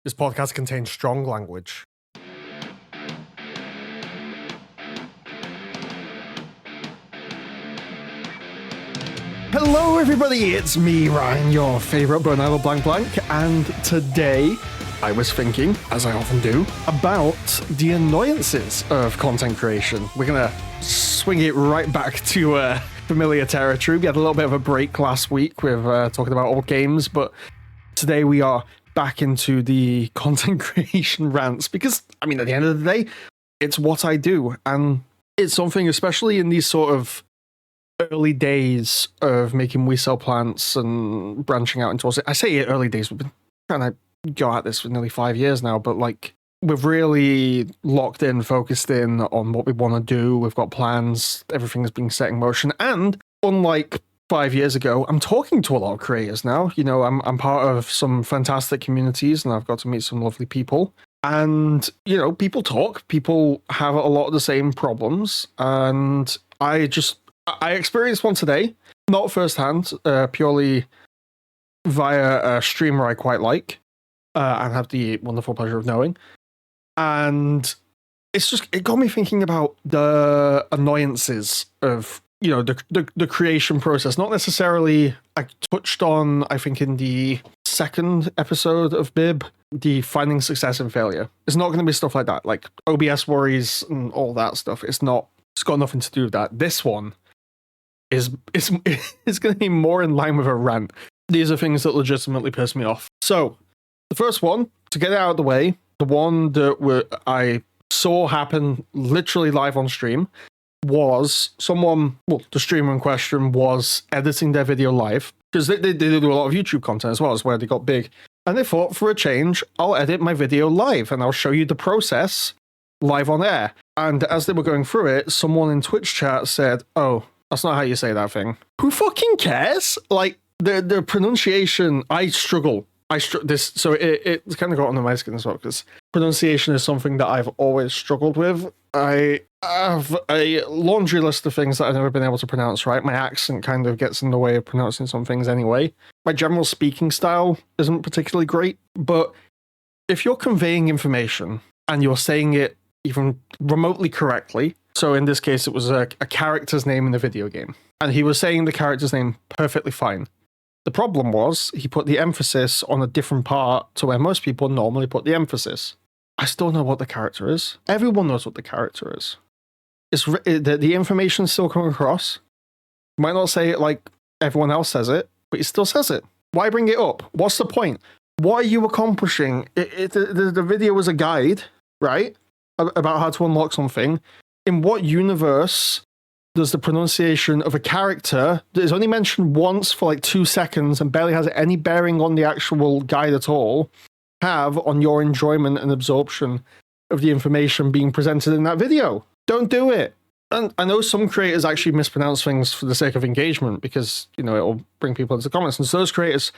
This podcast contains strong language. Hello everybody, it's me, Ryan, your favourite Bonello Blank Blank, and today I was thinking, as I often do, about the annoyances of content creation. We're gonna swing it right back to familiar territory. We had a little bit of a break last week with talking about old games, but today we are back into the content creation rants because, I mean, at the end of the day, it's what I do, and it's something, especially in these sort of early days of making We Sell Plants and branching out into, I say early days, we've been trying to go at this for nearly 5 years now, but like we've really locked in, focused in on what we want to do. We've got plans, everything is being set in motion, and unlike 5 years ago, I'm talking to a lot of creators now. You know, I'm part of some fantastic communities and I've got to meet some lovely people. And, you know, people talk, people have a lot of the same problems. And I experienced one today, not firsthand, purely via a streamer I quite like and have the wonderful pleasure of knowing. And it got me thinking about the annoyances of, you know, the creation process. Not necessarily, I touched on, I think in the second episode of Bib, the finding success and failure. It's not going to be stuff like that, like OBS worries and all that stuff. It's got nothing to do with that. This one is going to be more in line with a rant. These are things that legitimately piss me off. So the first one, to get it out of the way, the one that I saw happen literally live on stream, was the streamer in question was editing their video live, because they do a lot of YouTube content as well, as where they got big. And they thought, for a change, I'll edit my video live and I'll show you the process live on air. And as they were going through it, someone in Twitch chat said, "Oh, that's not how you say that thing." Who fucking cares? Like, the pronunciation, I struggle. So it kind of got under my skin as well, because pronunciation is something that I've always struggled with. I have a laundry list of things that I've never been able to pronounce right. My accent kind of gets in the way of pronouncing some things anyway. My general speaking style isn't particularly great, but if you're conveying information and you're saying it even remotely correctly, so in this case it was a character's name in the video game, and he was saying the character's name perfectly fine. The problem was he put the emphasis on a different part to where most people normally put the emphasis. I still know what the character is. Everyone knows what the character is. The information still coming across. You might not say it like everyone else says it, but he still says it. Why bring it up? What's the point? What are you accomplishing? The video was a guide, right? About how to unlock something. In what universe does the pronunciation of a character that is only mentioned once for like 2 seconds and barely has any bearing on the actual guide at all have on your enjoyment and absorption of the information being presented in that video? Don't do it. And I know some creators actually mispronounce things for the sake of engagement because, you know, it'll bring people into comments. And so those creators,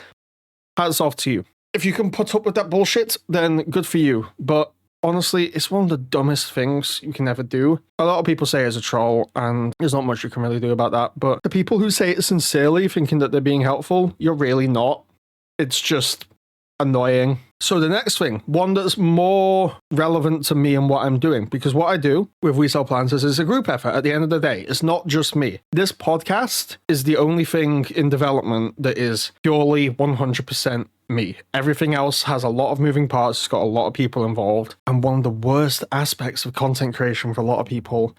hats off to you. If you can put up with that bullshit, then good for you. But honestly, it's one of the dumbest things you can ever do. A lot of people say it's a troll, and there's not much you can really do about that. But the people who say it sincerely, thinking that they're being helpful, you're really not. It's just annoying. So the next thing, one that's more relevant to me and what I'm doing, because what I do with We Sell Plants is a group effort at the end of the day. It's not just me. This podcast is the only thing in development that is purely 100% me. Everything else has a lot of moving parts. It's got a lot of people involved. And one of the worst aspects of content creation for a lot of people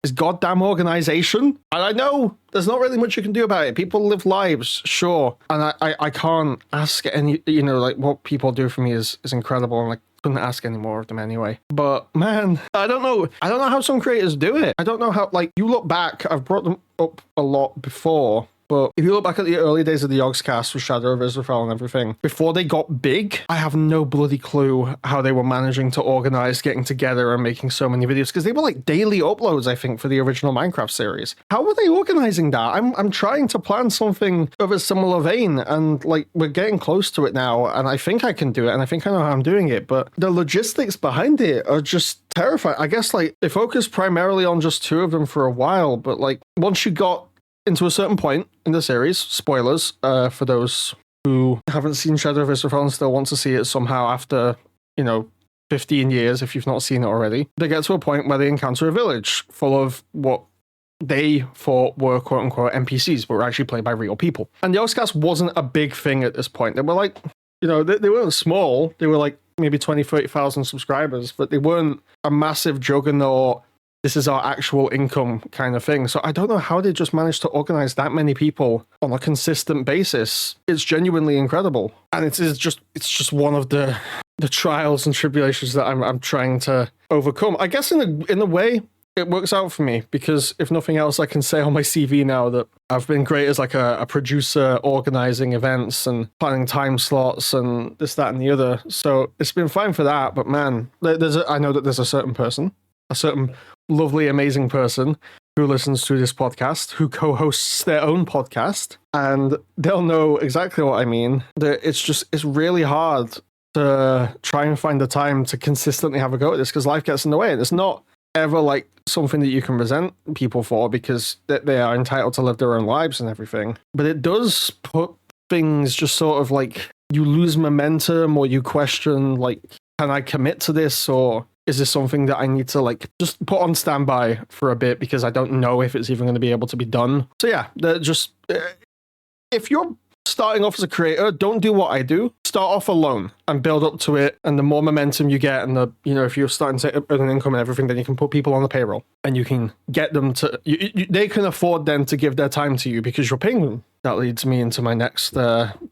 is goddamn organization. And I know there's not really much you can do about it. People live lives, sure. And I can't ask any, you know, like what people do for me is incredible. And I couldn't ask any more of them anyway. But man, I don't know how some creators do it. I don't know how, like, you look back, I've brought them up a lot before. But if you look back at the early days of the Yogscast with Shadow of Israel and everything, before they got big, I have no bloody clue how they were managing to organize getting together and making so many videos, because they were like daily uploads, I think, for the original Minecraft series. How were they organizing that? I'm trying to plan something of a similar vein, and like we're getting close to it now, and I think I can do it, and I think I know how I'm doing it, but the logistics behind it are just terrifying. I guess like they focused primarily on just 2 of them for a while, but like once you got into a certain point in the series, spoilers for those who haven't seen Shadow of Israel and still want to see it somehow after 15 years, if you've not seen it already, they get to a point where they encounter a village full of what they thought were quote unquote NPCs, but were actually played by real people. And the Oscars wasn't a big thing at this point. They were like, they weren't small. They were like maybe 20, 30,000 subscribers, but they weren't a massive juggernaut. This is our actual income kind of thing. So I don't know how they just managed to organize that many people on a consistent basis. It's genuinely incredible. And it's just one of the trials and tribulations that I'm trying to overcome. I guess in a way, it works out for me, because if nothing else, I can say on my CV now that I've been great as like a producer, organizing events and planning time slots and this, that, and the other. So it's been fine for that. But man, I know that there's a certain lovely, amazing person who listens to this podcast, who co-hosts their own podcast, and they'll know exactly what I mean. That it's really hard to try and find the time to consistently have a go at this, because life gets in the way, and it's not ever like something that you can resent people for, because they are entitled to live their own lives and everything. But it does put things just sort of like, you lose momentum, or you question like, can I commit to this, or is this something that I need to like just put on standby for a bit because I don't know if it's even going to be able to be done. So yeah, if you're starting off as a creator, don't do what I do. Start off alone and build up to it. And the more momentum you get, and if you're starting to earn an income and everything, then you can put people on the payroll and you can get them to, they can afford then to give their time to you because you're paying them. That leads me into my next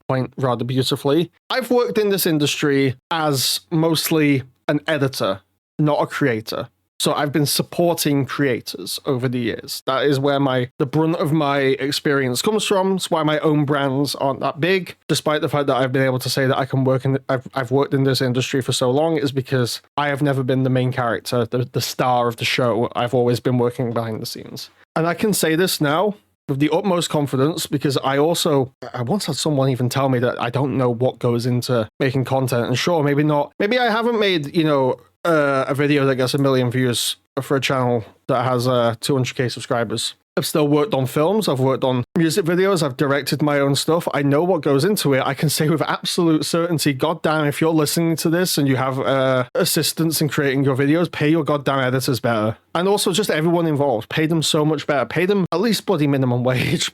point rather beautifully. I've worked in this industry as mostly an editor, not a creator. So I've been supporting creators over the years. That is where the brunt of my experience comes from. It's why my own brands aren't that big, despite the fact that I've been able to say that I can work I've worked in this industry for so long, is because I have never been the main character, the star of the show. I've always been working behind the scenes. And I can say this now with the utmost confidence, because I once had someone even tell me that I don't know what goes into making content. And sure, maybe not. Maybe I haven't made, a video that gets 1 million views for a channel that has 200k subscribers. I've still worked on films, I've worked on music videos, I've directed my own stuff. I know what goes into it. I can say with absolute certainty, goddamn, if you're listening to this and you have assistants in creating your videos, pay your goddamn editors better. And also just everyone involved, pay them so much better. Pay them at least bloody minimum wage.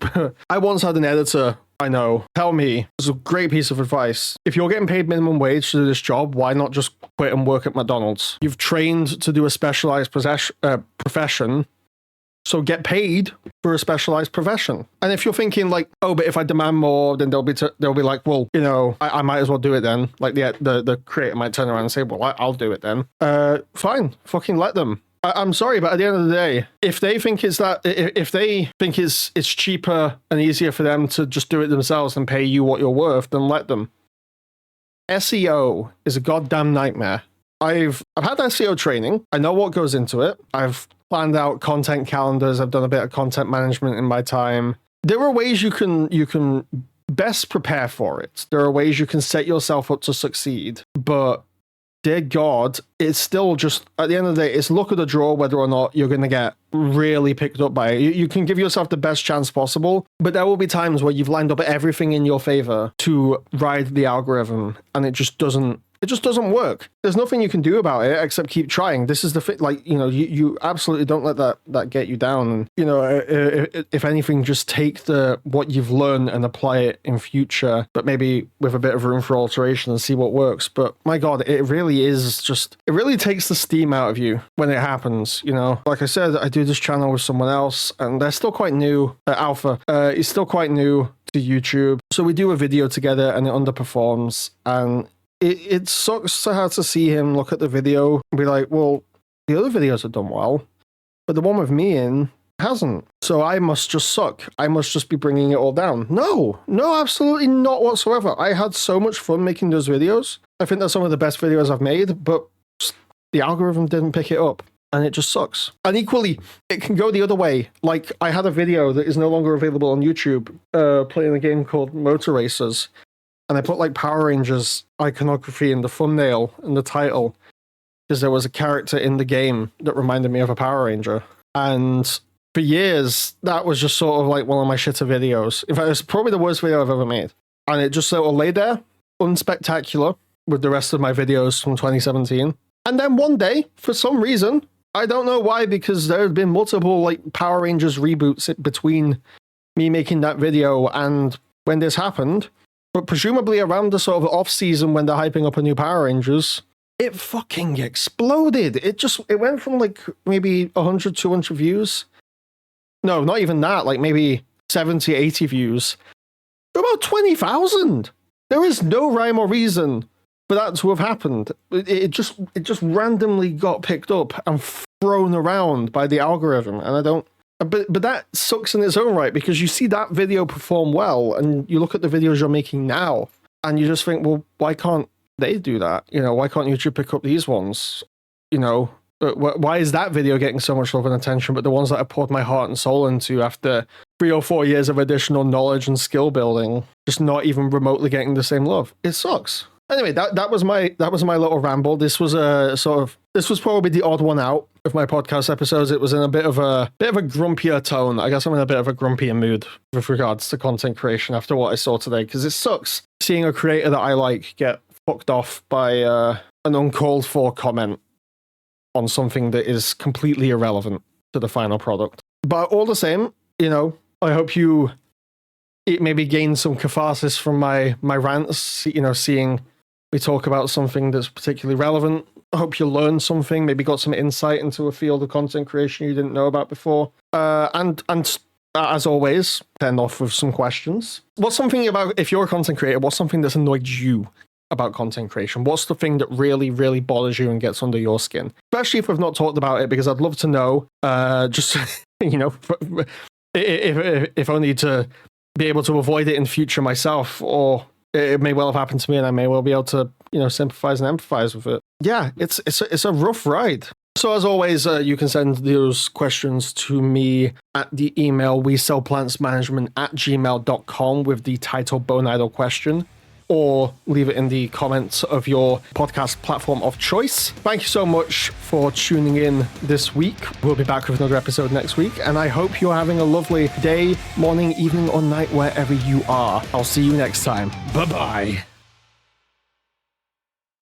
I once had an editor I know tell me, it's a great piece of advice. If you're getting paid minimum wage to do this job, why not just quit and work at McDonald's? You've trained to do a specialized profession, so get paid for a specialized profession. And if you're thinking like, oh, but if I demand more, then they'll be like, well, I might as well do it then. Like the creator might turn around and say, well, I'll do it then. Fine, fucking let them. I'm sorry, but at the end of the day, if they think it's cheaper and easier for them to just do it themselves and pay you what you're worth, then let them. SEO is a goddamn nightmare. I've had SEO training. I know what goes into it. I've planned out content calendars. I've done a bit of content management in my time. There are ways you can best prepare for it. There are ways you can set yourself up to succeed, but dear God, it's still just, at the end of the day, it's luck of the draw whether or not you're going to get really picked up by it. You can give yourself the best chance possible, but there will be times where you've lined up everything in your favor to ride the algorithm, and it just doesn't work. There's nothing you can do about it except keep trying. This is the you absolutely don't let that get you down. And if anything, just take what you've learned and apply it in future, but maybe with a bit of room for alteration, and see what works. But my God, it really takes the steam out of you when it happens. Like I said, I do this channel with someone else, and they're still quite new. Alpha is still quite new to YouTube, so we do a video together, and it underperforms, and it sucks to have to see him look at the video and be like, well, the other videos have done well, but the one with me in hasn't. So I must just suck. I must just be bringing it all down. No, absolutely not whatsoever. I had so much fun making those videos. I think they're some of the best videos I've made, but the algorithm didn't pick it up, and it just sucks. And equally, it can go the other way. Like, I had a video that is no longer available on YouTube, playing a game called Motor Racers. And I put like Power Rangers iconography in the thumbnail and the title because there was a character in the game that reminded me of a Power Ranger. And for years, that was just sort of like one of my shitter videos. In fact, it's probably the worst video I've ever made. And it just sort of lay there, unspectacular. with the rest of my videos from 2017. And then one day, for some reason, I don't know why, because there have been multiple like Power Rangers reboots between me making that video and when this happened, but presumably around the sort of off season when they're hyping up a new Power Rangers, it fucking exploded. It went from like maybe 100, 200 views. No, not even that, like maybe 70, 80 views. To about 20,000. There is no rhyme or reason for that to have happened. It just randomly got picked up and thrown around by the algorithm, and I don't. But that sucks in its own right, because you see that video perform well, and you look at the videos you're making now, and you just think, well, why can't they do that? You know, why can't YouTube pick up these ones? You know, why is that video getting so much love and attention, but the ones that I poured my heart and soul into after 3 or 4 years of additional knowledge and skill building, just not even remotely getting the same love? It sucks. Anyway, that was my little ramble. This was probably the odd one out of my podcast episodes. It was in a bit of a grumpier tone. I guess I'm in a bit of a grumpier mood with regards to content creation after what I saw today, because it sucks seeing a creator that I like get fucked off by an uncalled for comment on something that is completely irrelevant to the final product. But all the same, you know, I hope it maybe gained some catharsis from my rants, you know, seeing me talk about something that's particularly relevant. I hope you learned something, maybe got some insight into a field of content creation you didn't know about before. And as always, end off with some questions. What's something about, if you're a content creator, what's something that's annoyed you about content creation? What's the thing that really, really bothers you and gets under your skin? Especially if we've not talked about it, because I'd love to know, just, you know, if only to be able to avoid it in future myself, or it may well have happened to me and I may well be able to, you know, sympathize and empathize with it. Yeah, it's a rough ride. So as always, you can send those questions to me at the email wesellplantsmanagement@gmail.com with the title Bone Idol question, or leave it in the comments of your podcast platform of choice. Thank you so much for tuning in this week. We'll be back with another episode next week, and I hope you're having a lovely day, morning, evening, or night wherever you are. I'll see you next time. Bye-bye.